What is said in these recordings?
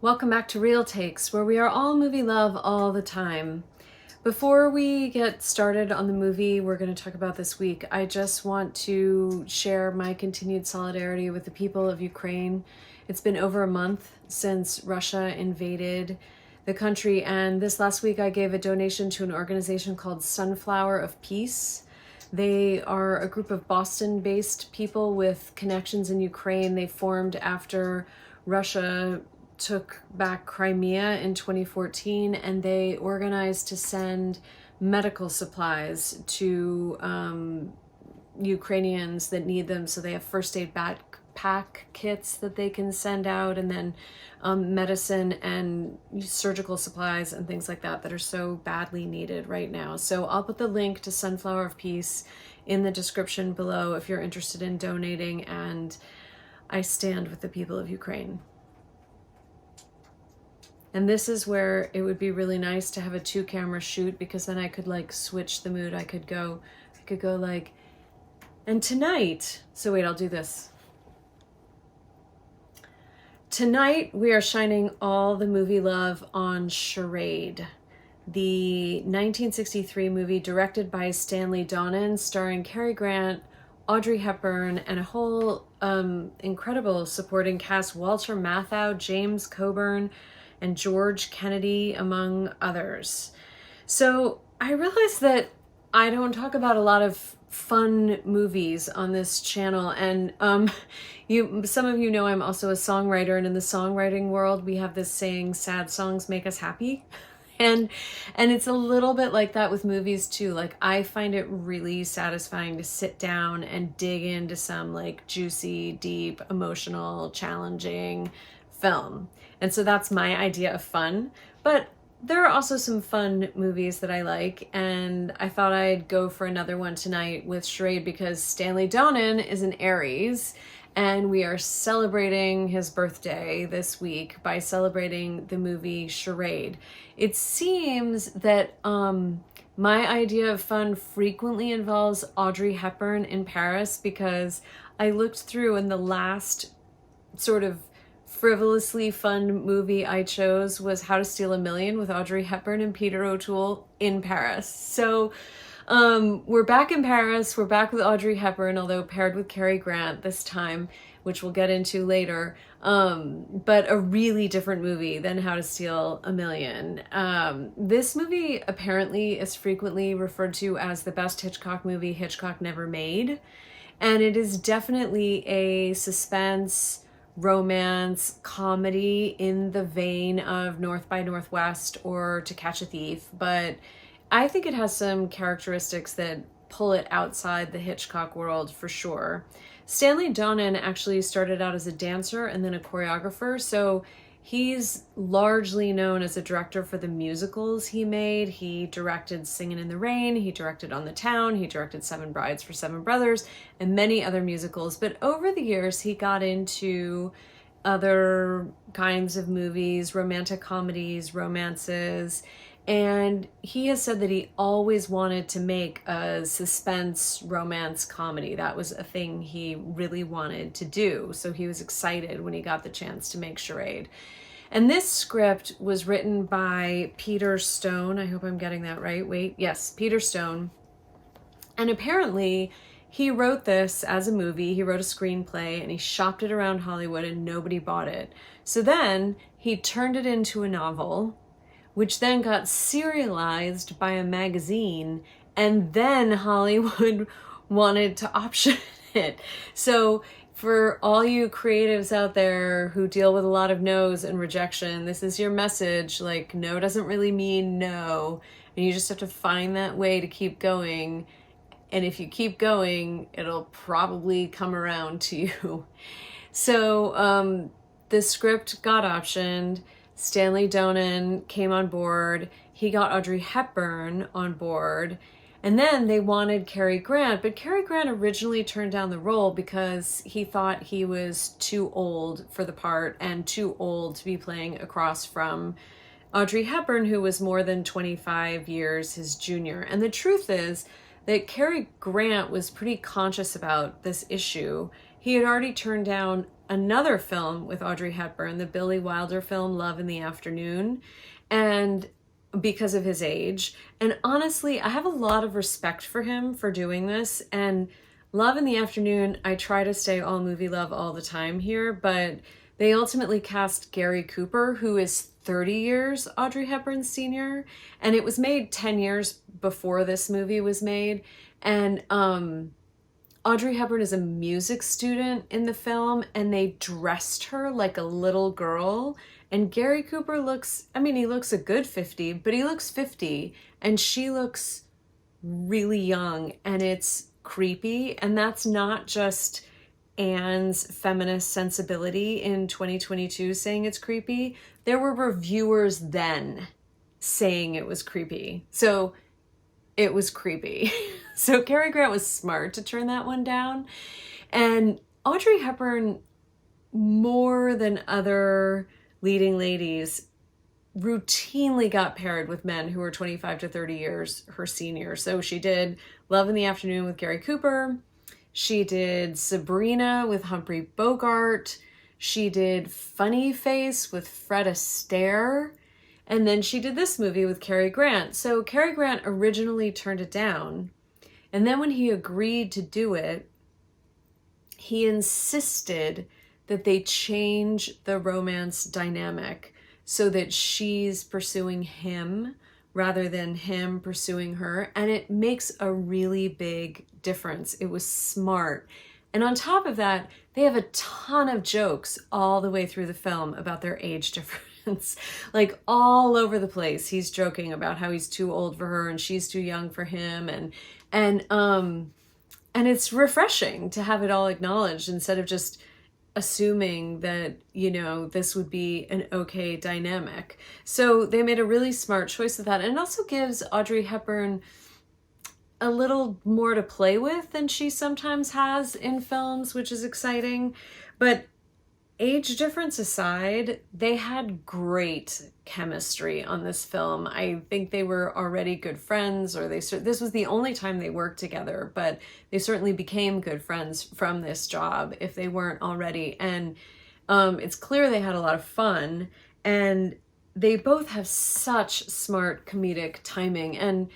Welcome back to Real Takes, where we are all movie love all the time. Before we get started on the movie we're going to talk about this week, I just want to share my continued solidarity with the people of Ukraine. It's been over a month since Russia invaded the country, and this last week I gave a donation to an organization called Sunflower of Peace. They are a group of Boston-based people with connections in Ukraine. They formed after Russia took back Crimea in 2014, and they organized to send medical supplies to Ukrainians that need them. So they have first aid backpack kits that they can send out, and then medicine and surgical supplies and things like that that are so badly needed right now. So I'll put the link to Sunflower of Peace in the description below if you're interested in donating, and I stand with the people of Ukraine. And this is where it would be really nice to have a 2-camera shoot, because then I could like switch the mood. I could go like, and tonight, so wait, I'll do this. Tonight we are shining all the movie love on Charade, the 1963 movie directed by Stanley Donen, starring Cary, Audrey Hepburn, and a whole incredible supporting cast: Walter Matthau, James Coburn, and George Kennedy, among others. So I realized that I don't talk about a lot of fun movies on this channel, and some of you know I'm also a songwriter, and in the songwriting world we have this saying, sad songs make us happy. And it's a little bit like that with movies too. Like, I find it really satisfying to sit down and dig into some like juicy, deep, emotional, challenging film. And so that's my idea of fun. But there are also some fun movies that I like, and I thought I'd go for another one tonight with Charade because Stanley Donen is an Aries, and we are celebrating his birthday this week by celebrating the movie Charade. It seems that my idea of fun frequently involves Audrey Hepburn in Paris, because I looked through, and the last sort of frivolously fun movie I chose was How to Steal a Million with Audrey Hepburn and Peter O'Toole in Paris. So we're back in Paris. We're back with Audrey Hepburn, although paired with Cary this time, which we'll get into later. But a really different movie than How to Steal a Million. This movie apparently is frequently referred to as the best Hitchcock movie Hitchcock never made. And it is definitely a suspense, romance, comedy in the vein of North by Northwest or To Catch a Thief, but I think it has some characteristics that pull it outside the Hitchcock world for sure. Stanley Donen actually started out as a dancer and then a choreographer, so he's largely known as a director for the musicals he made. He directed Singin' in the Rain, he directed On the Town, he directed Seven Brides for Seven Brothers, and many other musicals. But over the years, he got into other kinds of movies, romantic comedies, romances, and he has said that he always wanted to make a suspense romance comedy. That was a thing he really wanted to do. So he was excited when he got the chance to make Charade. And this script was written by Peter Stone. I hope I'm getting that right. Wait, yes, Peter Stone. And apparently he wrote this as a movie. He wrote a screenplay and he shopped it around Hollywood and nobody bought it. So then he turned it into a novel, which then got serialized by a magazine, and then Hollywood wanted to option it. So for all you creatives out there who deal with a lot of no's and rejection, this is your message. Like, no doesn't really mean no, and you just have to find that way to keep going. And if you keep going, it'll probably come around to you. So the script got optioned. Stanley Donen came on board. He got Audrey Hepburn on board. And then they wanted Cary, but Cary originally turned down the role because he thought he was too old for the part and too old to be playing across from Audrey Hepburn, who was more than 25 years his junior. And the truth is that Cary was pretty conscious about this issue. He had already turned down another film with Audrey Hepburn, the Billy Wilder film, Love in the Afternoon, and because of his age. And honestly, I have a lot of respect for him for doing this. And Love in the Afternoon, I try to stay all movie love all the time here, but they ultimately cast Gary Cooper, who is 30 years Audrey Hepburn's senior, and it was made 10 years before this movie was made. And Audrey Hepburn is a music student in the film, and they dressed her like a little girl. And Gary Cooper looks, I mean, he looks a good 50, but he looks 50, and she looks really young, and it's creepy. And that's not just Anne's feminist sensibility in 2022 saying it's creepy. There were reviewers then saying it was creepy. So it was creepy. So Cary Grant was smart to turn that one down. And Audrey Hepburn, more than other leading ladies, routinely got paired with men who were 25 to 30 years her senior. So she did Love in the Afternoon with Gary Cooper. She did Sabrina with Humphrey Bogart. She did Funny Face with Fred Astaire. And then she did this movie with Cary Grant. So Cary Grant originally turned it down. And then when he agreed to do it, he insisted that they change the romance dynamic so that she's pursuing him rather than him pursuing her. And it makes a really big difference. It was smart. And on top of that, they have a ton of jokes all the way through the film about their age difference. Like all over the place, he's joking about how he's too old for her and she's too young for him. And it's refreshing to have it all acknowledged instead of just assuming that, you know, this would be an okay dynamic. So they made a really smart choice with that. And it also gives Audrey Hepburn a little more to play with than she sometimes has in films, which is exciting. But age difference aside, they had great chemistry on this film. I think they were already good friends, or this was the only time they worked together, but they certainly became good friends from this job if they weren't already. And it's clear they had a lot of fun, and they both have such smart comedic timing. And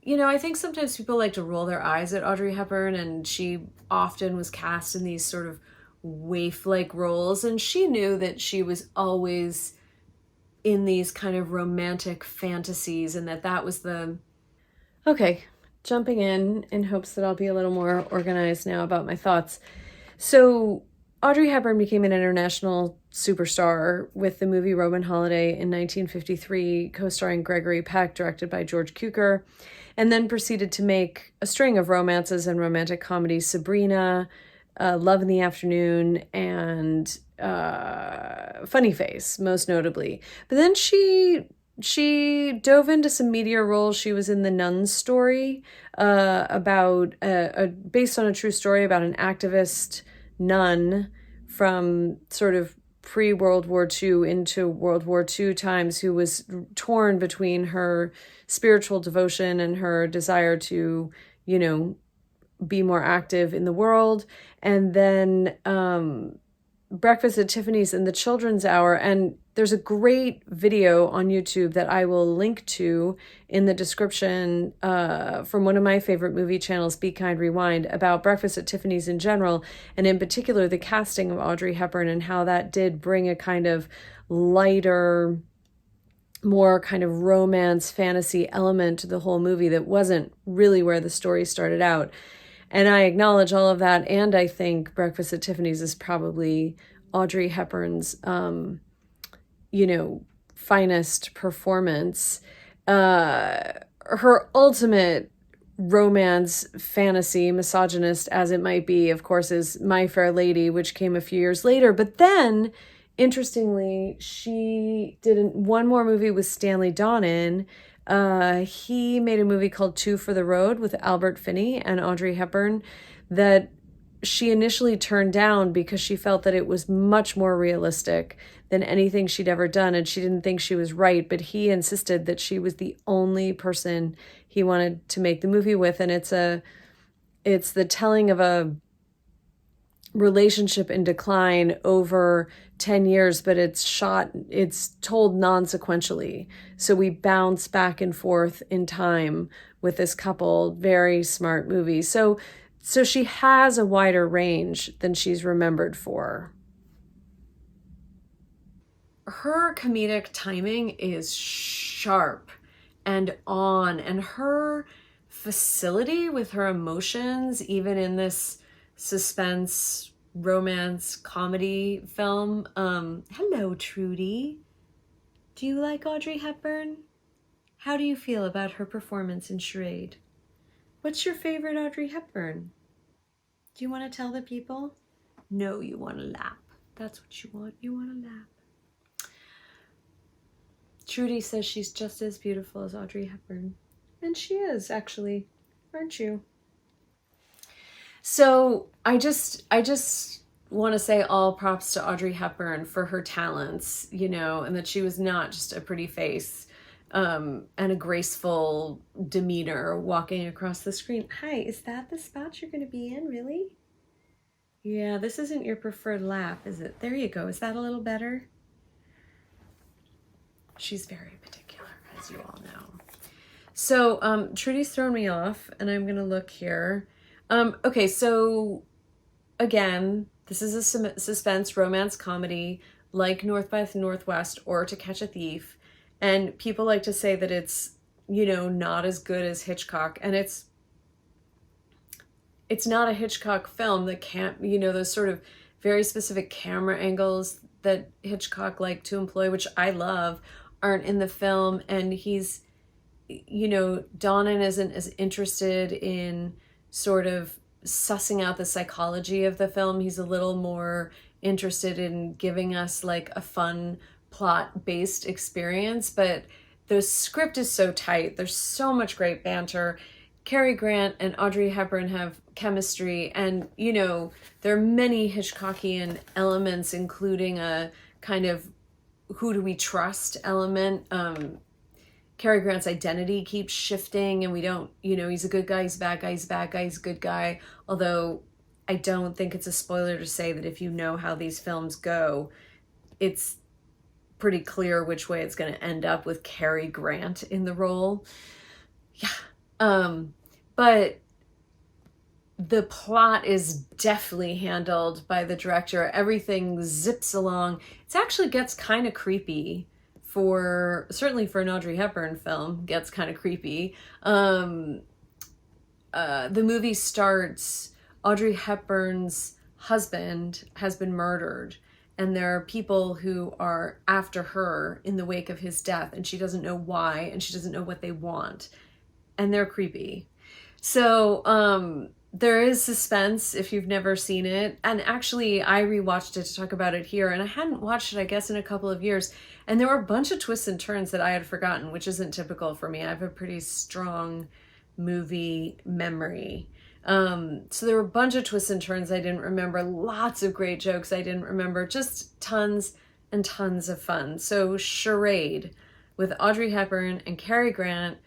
you know, I think sometimes people like to roll their eyes at Audrey Hepburn, and she often was cast in these sort of waif-like roles, and she knew that she was always in these kind of romantic fantasies, and that was the... Okay, jumping in hopes that I'll be a little more organized now about my thoughts. So Audrey Hepburn became an international superstar with the movie Roman Holiday in 1953, co-starring Gregory Peck, directed by George Cukor, and then proceeded to make a string of romances and romantic comedies: Sabrina, Love in the Afternoon, and Funny Face, most notably. But then she dove into some media roles. She was in The Nun's Story, about based on a true story about an activist nun from sort of pre-World War II into World War II times, who was torn between her spiritual devotion and her desire to, you know, be more active in the world. And then Breakfast at Tiffany's and The Children's Hour. And there's a great video on YouTube that I will link to in the description from one of my favorite movie channels, Be Kind Rewind, about Breakfast at Tiffany's in general, and in particular the casting of Audrey Hepburn and how that did bring a kind of lighter, more kind of romance fantasy element to the whole movie that wasn't really where the story started out. And I acknowledge all of that, and I think Breakfast at Tiffany's is probably Audrey Hepburn's, you know, finest performance. Her ultimate romance fantasy, misogynist as it might be, of course, is My Fair Lady, which came a few years later. But then, interestingly, she did one more movie with Stanley Donen. He made a movie called Two for the Road with Albert Finney and Audrey Hepburn that she initially turned down because she felt that it was much more realistic than anything she'd ever done, and she didn't think she was right, but he insisted that she was the only person he wanted to make the movie with. And it's the telling of a relationship in decline over 10 years, but it's told non-sequentially. So we bounce back and forth in time with this couple. Very smart movie. So she has a wider range than she's remembered for. Her comedic timing is sharp and on, and her facility with her emotions, even in this suspense, romance, comedy film. Hello, Trudy. Do you like Audrey Hepburn? How do you feel about her performance in Charade? What's your favorite Audrey Hepburn? Do you want to tell the people? No, you want to lap. That's what you want. You want to lap. Trudy says she's just as beautiful as Audrey Hepburn. And she is, actually. Aren't you? So I just want to say all props to Audrey Hepburn for her talents, you know, and that she was not just a pretty face and a graceful demeanor walking across the screen. Hi, is that the spot you're going to be in, really? Yeah, this isn't your preferred lap, is it? There you go. Is that a little better? She's very particular, as you all know. So Trudy's thrown me off, and I'm going to look here. Okay, so again, this is a suspense romance comedy like North by Northwest or To Catch a Thief. And people like to say that it's, you know, not as good as Hitchcock. And it's not a Hitchcock film that can't, you know, those sort of very specific camera angles that Hitchcock liked to employ, which I love, aren't in the film. And he's, you know, Donen isn't as interested in sort of sussing out the psychology of the film. He's a little more interested in giving us like a fun plot-based experience, but the script is so tight. There's so much great banter. Cary Grant and Audrey Hepburn have chemistry, and, you know, there are many Hitchcockian elements, including a kind of who do we trust element. Cary Grant's identity keeps shifting, and we don't, you know, he's a good guy, he's a bad guy, he's a bad guy, he's a good guy. Although I don't think it's a spoiler to say that if you know how these films go, it's pretty clear which way it's going to end up with Cary Grant in the role. Yeah. But the plot is definitely handled by the director. Everything zips along. It actually gets kind of creepy certainly for an Audrey Hepburn film, gets kind of creepy. The movie starts, Audrey Hepburn's husband has been murdered, and there are people who are after her in the wake of his death, and she doesn't know why, and she doesn't know what they want, and they're creepy. So there is suspense if you've never seen it. And actually, I rewatched it to talk about it here, and I hadn't watched it, I guess, in a couple of years. And there were a bunch of twists and turns that I had forgotten, which isn't typical for me. I have a pretty strong movie memory. So there were a bunch of twists and turns I didn't remember. Lots of great jokes I didn't remember. Just tons and tons of fun. So Charade with Audrey Hepburn and Cary Grant,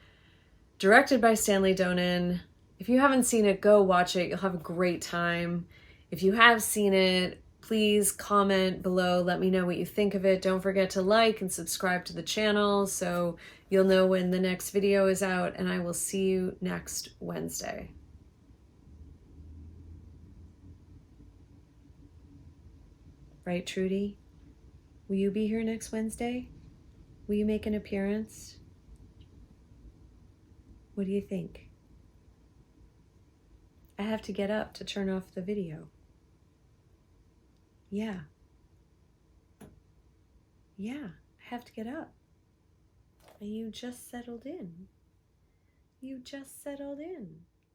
directed by Stanley Donen. If you haven't seen it, go watch it. You'll have a great time. If you have seen it, please comment below. Let me know what you think of it. Don't forget to like and subscribe to the channel so you'll know when the next video is out, and I will see you next Wednesday. Right, Trudy? Will you be here next Wednesday? Will you make an appearance? What do you think? I have to get up to turn off the video. Yeah. Yeah, I have to get up. And you just settled in. You just settled in.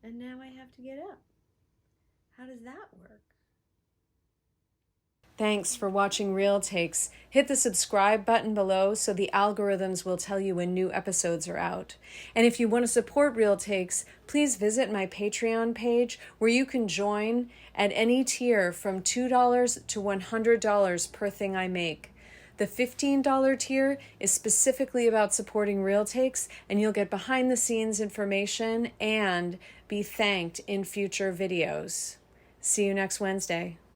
And now I have to get up. How does that work? Thanks for watching Real Takes. Hit the subscribe button below so the algorithms will tell you when new episodes are out. And if you want to support Real Takes, please visit my Patreon page where you can join at any tier from $2 to $100 per thing I make. The $15 tier is specifically about supporting Real Takes, and you'll get behind the scenes information and be thanked in future videos. See you next Wednesday.